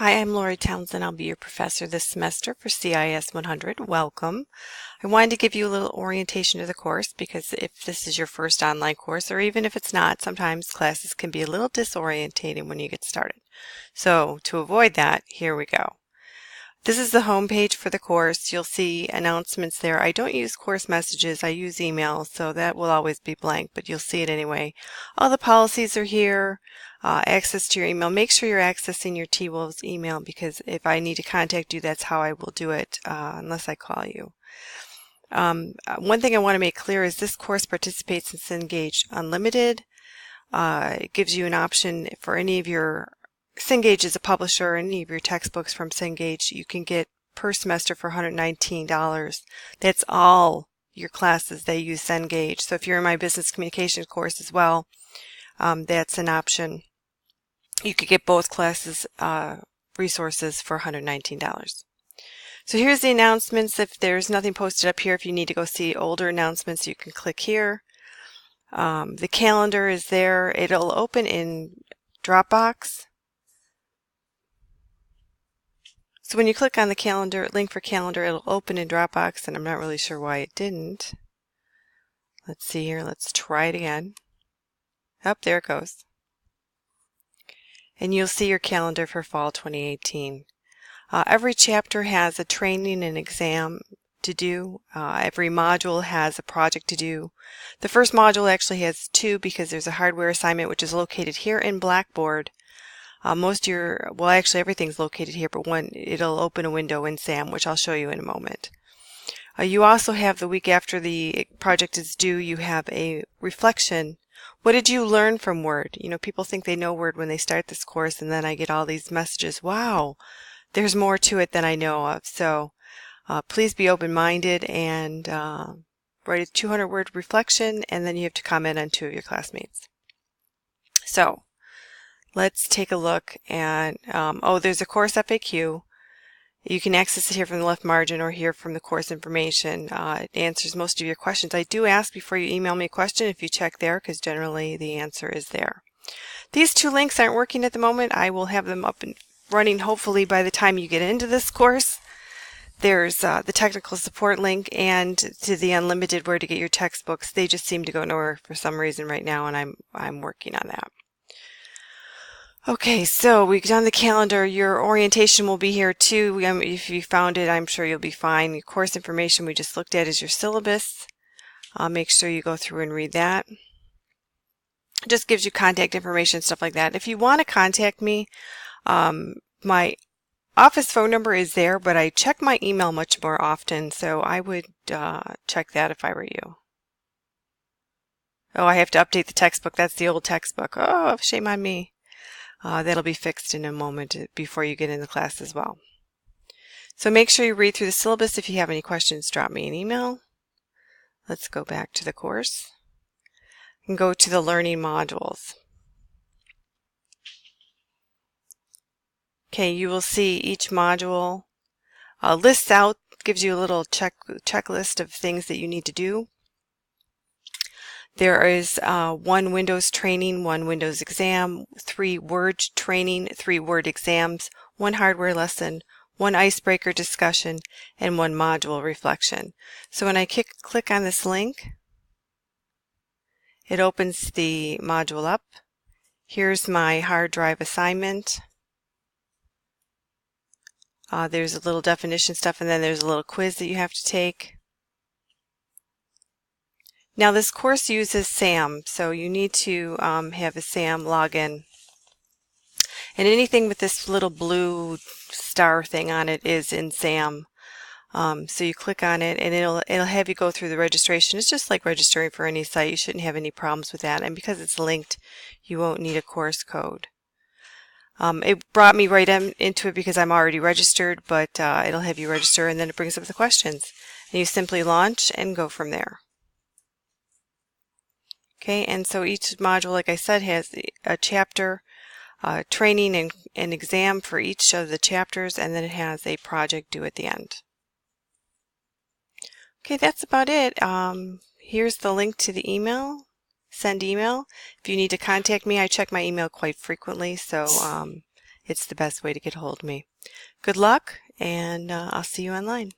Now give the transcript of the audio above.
Hi, I'm Lori Townsend. I'll be your professor this semester for CIS100. Welcome. I wanted to give you a little orientation to the course because if this is your first online course, or even if it's not, sometimes classes can be a little disorientating when you get started. So to avoid that, here we go. This is the home page for the course. You'll see announcements there. I don't use course messages. I use email, so that will always be blank, but you'll see it anyway. All the policies are here. Access to your email. Make sure you're accessing your T-Wolves email because if I need to contact you, that's how I will do it unless I call you. One thing I want to make clear is this course participates in Cengage Unlimited. It gives you an option for any of your Cengage is a publisher. Any of your textbooks from Cengage you can get per semester for $119. That's all your classes they use Cengage. So if you're in my business communications course as well, that's an option. You could get both classes resources for $119. So here's the announcements. If there's nothing posted up here, if you need to go see older announcements, you can click here. The calendar is there. It'll open in Dropbox. So when you click on the calendar, link for calendar, it'll open in Dropbox, and I'm not really sure why it didn't. Let's see here. Let's try it again. Up there it goes. And you'll see your calendar for fall 2018. Every chapter has a training and exam to do. Every module has a project to do. The first module actually has two because there's a hardware assignment which is located here in Blackboard. Well, actually everything's located here, but it'll open a window in SAM, which I'll show you in a moment. You also have the week after the project is due, you have a reflection. What did you learn from Word? You know, people think they know Word when they start this course, and then I get all these messages, wow, there's more to it than I know of. So please be open-minded and write a 200-word reflection, and then you have to comment on 2 of your classmates. So let's take a look at, there's a course FAQ. You can access it here from the left margin or here from the course information. It answers most of your questions. I do ask before you email me a question if you check there because generally the answer is there. These 2 links aren't working at the moment. I will have them up and running hopefully by the time you get into this course. There's the technical support link and to the unlimited where to get your textbooks. They just seem to go nowhere for some reason right now, and I'm working on that. Okay, so we've done the calendar. Your orientation will be here too. If you found it, I'm sure you'll be fine. Your course information we just looked at is your syllabus. Make sure you go through and read that. It just gives you contact information, stuff like that. If you want to contact me, my office phone number is there, but I check my email much more often, so I would check that if I were you. Oh, I have to update the textbook. That's the old textbook. Oh, shame on me. That'll be fixed in a moment before you get in the class as well. So make sure you read through the syllabus. If you have any questions, drop me an email. Let's go back to the course and go to the learning modules. Okay, you will see each module lists out, gives you a little checklist of things that you need to do. There is 1 Windows training, 1 Windows exam, 3 Word training, 3 Word exams, 1 hardware lesson, 1 icebreaker discussion, and 1 module reflection. So when I click on this link, it opens the module up. Here's my hard drive assignment. There's a little definition stuff, and then there's a little quiz that you have to take. Now this course uses SAM, so you need to have a SAM login. And anything with this little blue star thing on it is in SAM. So you click on it and it'll have you go through the registration. It's just like registering for any site. You shouldn't have any problems with that. And because it's linked, you won't need a course code. It brought me right into it because I'm already registered, but it'll have you register and then it brings up the questions. And you simply launch and go from there. Okay, and so each module, like I said, has a chapter, training and exam for each of the chapters, and then it has a project due at the end. Okay, that's about it. Here's the link to the email. Send email. If you need to contact me, I check my email quite frequently, so it's the best way to get a hold of me. Good luck, and I'll see you online.